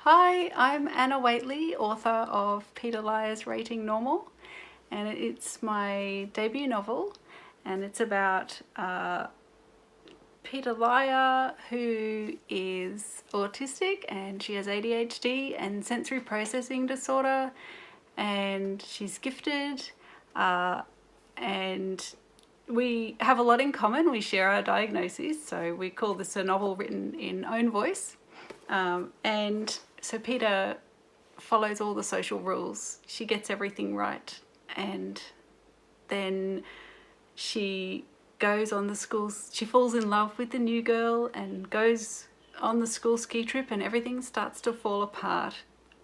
Hi, I'm Anna Whateley, author of Peta Lyre's Rating Normal, and it's my debut novel, and it's about Peta Lyre, who is autistic and she has ADHD and sensory processing disorder, and she's gifted, and we have a lot in common. We share our diagnoses, so we call this a novel written in own voice. And so Peta follows all the social rules. She gets everything right, and then she goes on the she falls in love with the new girl and goes on the school ski trip, and everything starts to fall apart.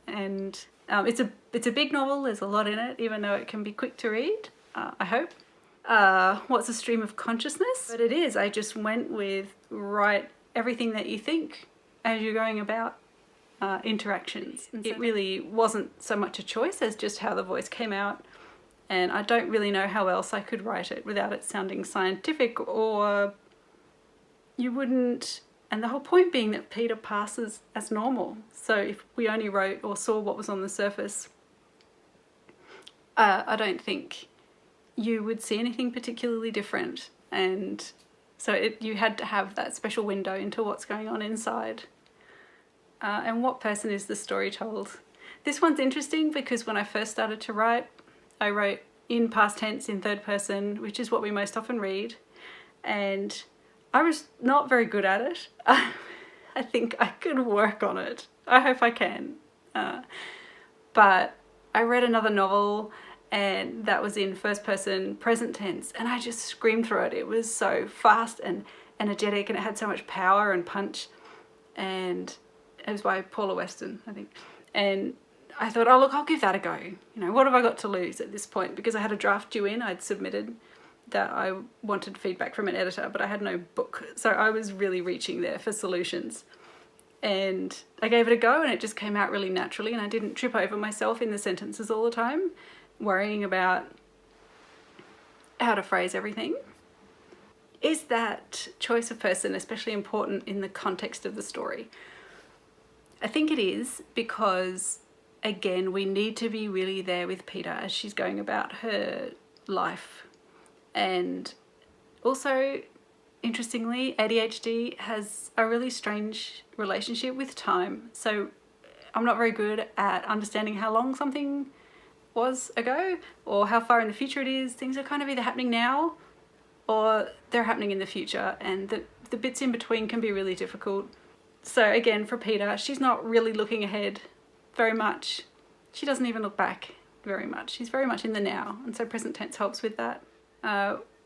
And it's a big novel. There's a lot in it, even though it can be quick to read, I hope. What's a stream of consciousness? But it is. I just went with write everything that you think as you're going about interactions. It really wasn't so much a choice as just how the voice came out, and I don't really know how else I could write it without it sounding scientific, or you wouldn't. And the whole point being that Peta passes as normal. So if we only wrote or saw what was on the surface, I don't think you would see anything particularly different. And so you had to have that special window into what's going on inside. And what person is the story told? This one's interesting because when I first started to write, I wrote in past tense in third person, which is what we most often read, and I was not very good at it. I think I could work on it. I hope I can. But I read another novel and that was in first person present tense, and I just screamed through it. It was so fast and energetic, and it had so much power and punch, and it was by Paula Weston, I think. And I thought, oh look, I'll give that a go. What have I got to lose at this point? Because I had a draft due in. I'd submitted that I wanted feedback from an editor, but I had no book. So I was really reaching there for solutions. And I gave it a go, and it just came out really naturally, and I didn't trip over myself in the sentences all the time, worrying about how to phrase everything. Is that choice of person especially important in the context of the story? I think it is, because again, we need to be really there with Peta as she's going about her life. And also, interestingly, ADHD has a really strange relationship with time. So I'm not very good at understanding how long something was ago or how far in the future it is. Things are kind of either happening now or they're happening in the future, and the bits in between can be really difficult. So again, for Peta, she's not really looking ahead very much. She doesn't even look back very much. She's very much in the now, and so present tense helps with that.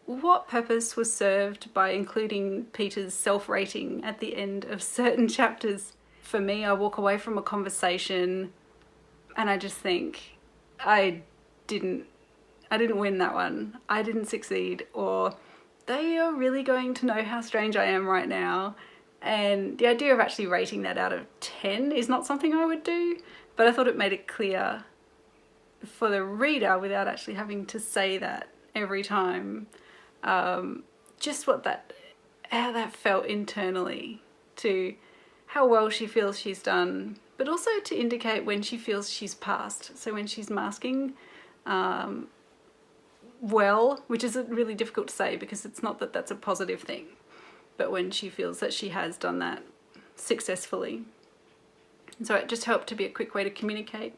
What purpose was served by including Peta's self-rating at the end of certain chapters? For me, I walk away from a conversation and I just think, I didn't win that one. I didn't succeed, or they are really going to know how strange I am right now. And the idea of actually rating that out of 10 is not something I would do, but I thought it made it clear for the reader without actually having to say that every time, just how that felt internally, to how well she feels she's done, but also to indicate when she feels she's passed. So when she's masking well, which is really difficult to say because it's not that that's a positive thing, but when she feels that she has done that successfully. And so it just helped to be a quick way to communicate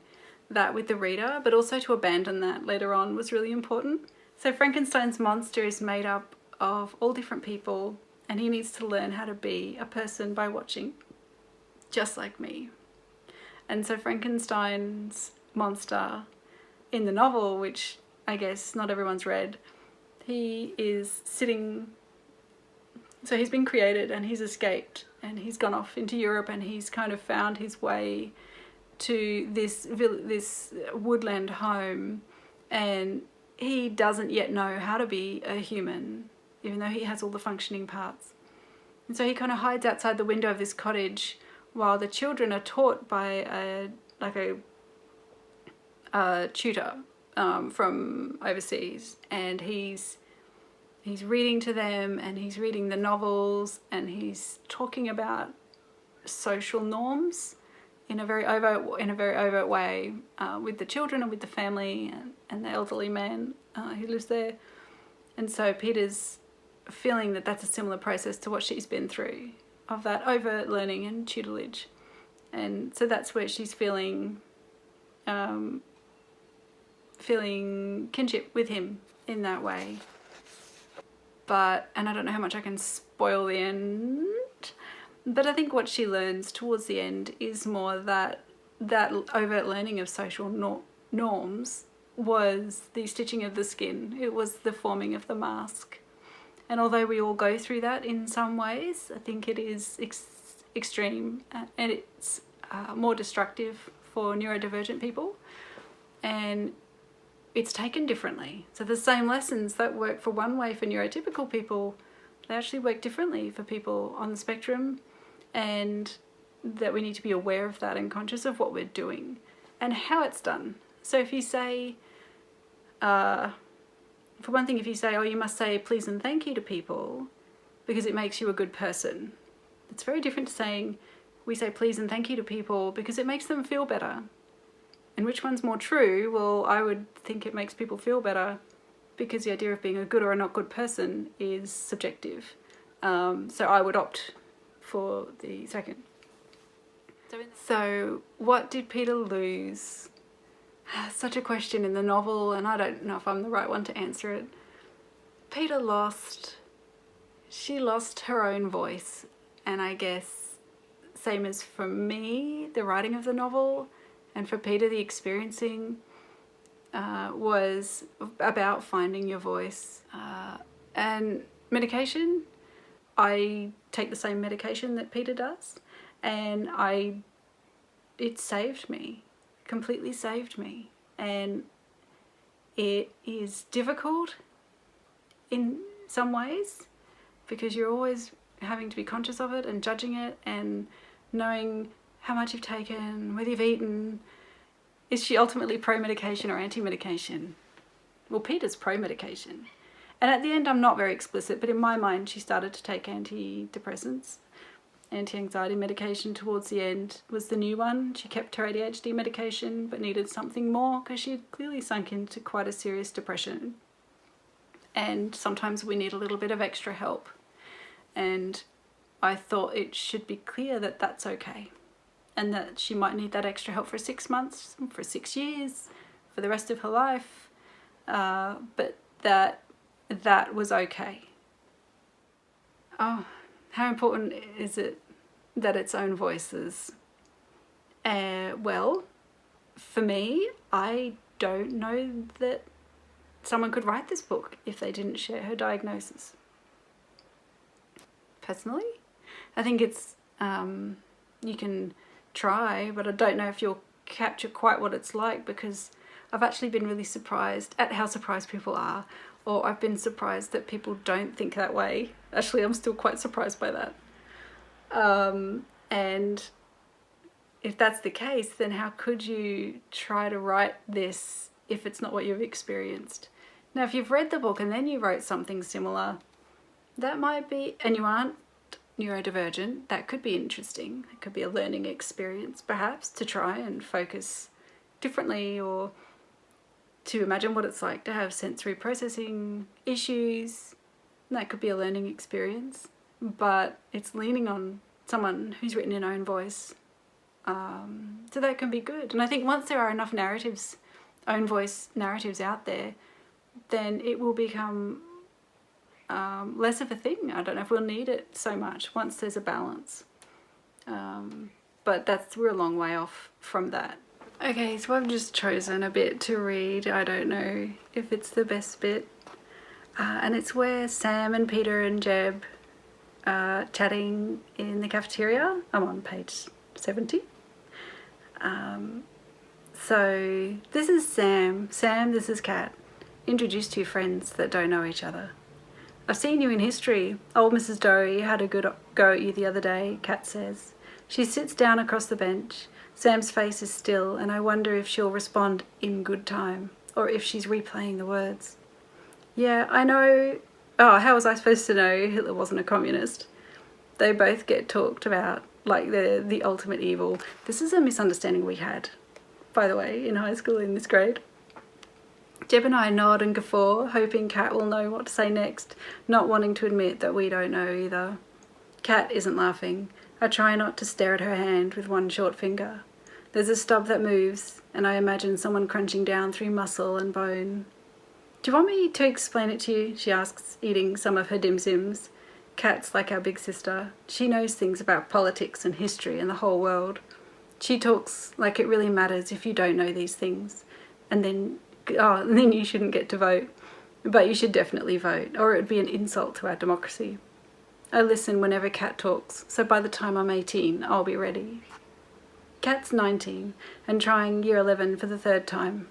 that with the reader, but also to abandon that later on was really important. So Frankenstein's monster is made up of all different people, and he needs to learn how to be a person by watching, just like me. And so Frankenstein's monster in the novel, which I guess not everyone's read, he is sitting. So he's been created and he's escaped and he's gone off into Europe, and he's kind of found his way to this woodland home, and he doesn't yet know how to be a human, even though he has all the functioning parts. And so he kind of hides outside the window of this cottage while the children are taught by a tutor from overseas, and he's reading to them, and he's reading the novels, and he's talking about social norms in a very overt way with the children and with the family and the elderly man who lives there. And so Peter's feeling that that's a similar process to what she's been through, of that overt learning and tutelage. And so that's where she's feeling kinship with him in that way. And I don't know how much I can spoil the end, but I think what she learns towards the end is more that overt learning of social norms was the stitching of the skin. It was the forming of the mask. And although we all go through that in some ways, I think it is extreme and it's more destructive for neurodivergent people. And it's taken differently. So the same lessons that work for one way for neurotypical people, they actually work differently for people on the spectrum, and that we need to be aware of that and conscious of what we're doing and how it's done. So if you say, for one thing, if you say, oh, you must say please and thank you to people because it makes you a good person, it's very different to saying we say please and thank you to people because it makes them feel better. And which one's more true? Well, I would think it makes people feel better because the idea of being a good or a not good person is subjective. So I would opt for the second. So what did Peter lose? Such a question in the novel, and I don't know if I'm the right one to answer it. She lost her own voice, and I guess same as for me, the writing of the novel, and for Peter, the experiencing was about finding your voice. And medication, I take the same medication that Peter does, and it saved me, completely saved me. And it is difficult in some ways because you're always having to be conscious of it and judging it and knowing how much you've taken, whether you've eaten. Is she ultimately pro-medication or anti-medication? Well, Peter's pro-medication. And at the end, I'm not very explicit, but in my mind, she started to take antidepressants. Anti-anxiety medication towards the end was the new one. She kept her ADHD medication, but needed something more because she had clearly sunk into quite a serious depression. And sometimes we need a little bit of extra help. And I thought it should be clear that that's okay. And that she might need that extra help for 6 months, for 6 years, for the rest of her life. But that was okay. Oh, how important is it that its own voices? Well, for me, I don't know that someone could write this book if they didn't share her diagnosis. Personally, I think it's, you can try, but I don't know if you'll capture quite what it's like, because I've actually been really surprised at how surprised people are, or I've been surprised that people don't think that way. Actually, I'm still quite surprised by that. And if that's the case, then how could you try to write this if it's not what you've experienced? Now, if you've read the book and then you wrote something similar, that might be, and you aren't neurodivergent, that could be interesting. It could be a learning experience, perhaps, to try and focus differently, or to imagine what it's like to have sensory processing issues. That could be a learning experience, but it's leaning on someone who's written in own voice. So that can be good. And I think once there are enough narratives, own voice narratives out there, then it will become less of a thing. I don't know if we'll need it so much once there's a balance. But we're a long way off from that. Okay, so I've just chosen a bit to read. I don't know if it's the best bit. And it's where Sam and Peter and Jeb are chatting in the cafeteria. I'm on page 70. So this is Sam. Sam, this is Kat. Introduce two friends that don't know each other. I've seen you in history. Old Mrs. Dory had a good go at you the other day, Kat says. She sits down across the bench. Sam's face is still, and I wonder if she'll respond in good time, or if she's replaying the words. Yeah, I know. Oh, how was I supposed to know Hitler wasn't a communist? They both get talked about like the ultimate evil. This is a misunderstanding we had, by the way, in high school in this grade. Jeb and I nod and guffaw, hoping Kat will know what to say next, not wanting to admit that we don't know either. Kat isn't laughing. I try not to stare at her hand with one short finger. There's a stub that moves, and I imagine someone crunching down through muscle and bone. Do you want me to explain it to you? She asks, eating some of her dim sims. Kat's like our big sister. She knows things about politics and history and the whole world. She talks like it really matters if you don't know these things. And then you shouldn't get to vote. But you should definitely vote, or it would be an insult to our democracy. I listen whenever Kat talks, so by the time I'm 18, I'll be ready. Kat's 19 and trying year 11 for the third time.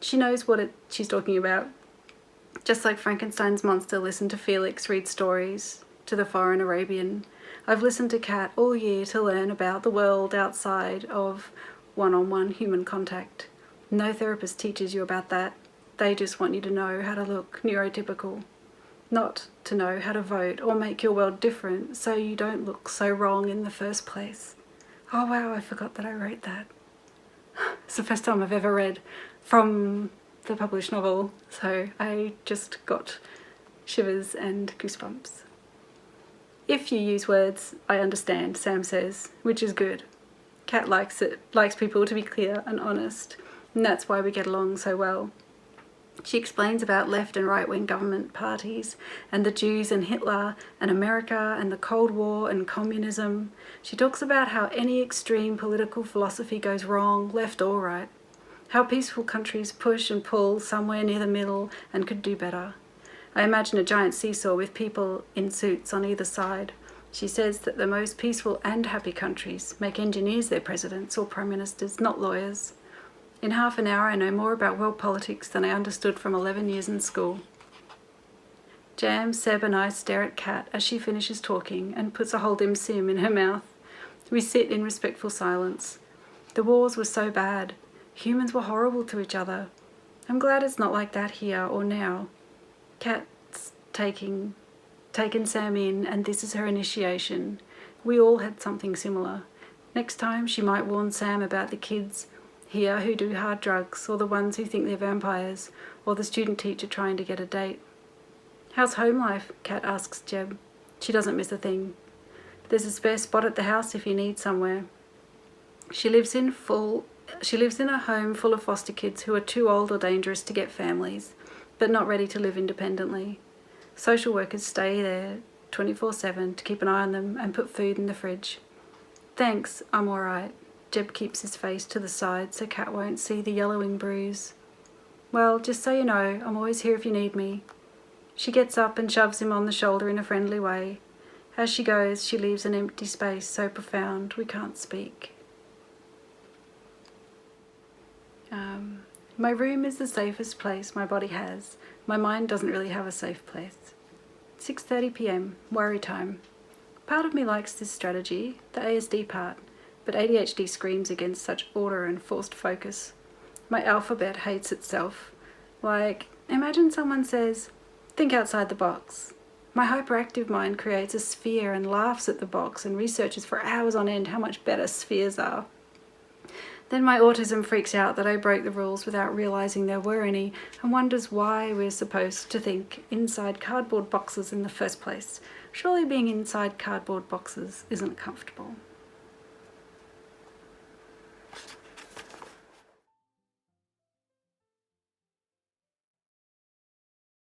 She knows what she's talking about. Just like Frankenstein's monster listened to Felix read stories to the foreign Arabian, I've listened to Kat all year to learn about the world outside of one-on-one human contact. No therapist teaches you about that. They just want you to know how to look neurotypical, not to know how to vote or make your world different so you don't look so wrong in the first place. Oh wow, I forgot that I wrote that. It's the first time I've ever read from the published novel, so I just got shivers and goosebumps. If you use words, I understand, Sam says, which is good. Kat likes people to be clear and honest, and that's why we get along so well. She explains about left and right-wing government parties and the Jews and Hitler and America and the Cold War and communism. She talks about how any extreme political philosophy goes wrong, left or right. How peaceful countries push and pull somewhere near the middle and could do better. I imagine a giant seesaw with people in suits on either side. She says that the most peaceful and happy countries make engineers their presidents or prime ministers, not lawyers. In half an hour I know more about world politics than I understood from 11 years in school. Jam, Seb and I stare at Kat as she finishes talking and puts a whole dim sim in her mouth. We sit in respectful silence. The wars were so bad. Humans were horrible to each other. I'm glad it's not like that here or now. Kat's taken Sam in and this is her initiation. We all had something similar. Next time she might warn Sam about the kids here who do hard drugs, or the ones who think they're vampires, or the student teacher trying to get a date. How's home life? Kat asks Jeb. She doesn't miss a thing. There's a spare spot at the house if you need somewhere. She lives in a home full of foster kids who are too old or dangerous to get families, but not ready to live independently. Social workers stay there 24/7 to keep an eye on them and put food in the fridge. Thanks, I'm alright. Jeb keeps his face to the side so Kat won't see the yellowing bruise. Well, just so you know, I'm always here if you need me. She gets up and shoves him on the shoulder in a friendly way. As she goes, she leaves an empty space so profound we can't speak. My room is the safest place my body has. My mind doesn't really have a safe place. 6:30 p.m, worry time. Part of me likes this strategy, the ASD part, but ADHD screams against such order and forced focus. My alphabet hates itself. Like, imagine someone says, think outside the box. My hyperactive mind creates a sphere and laughs at the box and researches for hours on end how much better spheres are. Then my autism freaks out that I broke the rules without realising there were any and wonders why we're supposed to think inside cardboard boxes in the first place. Surely being inside cardboard boxes isn't comfortable.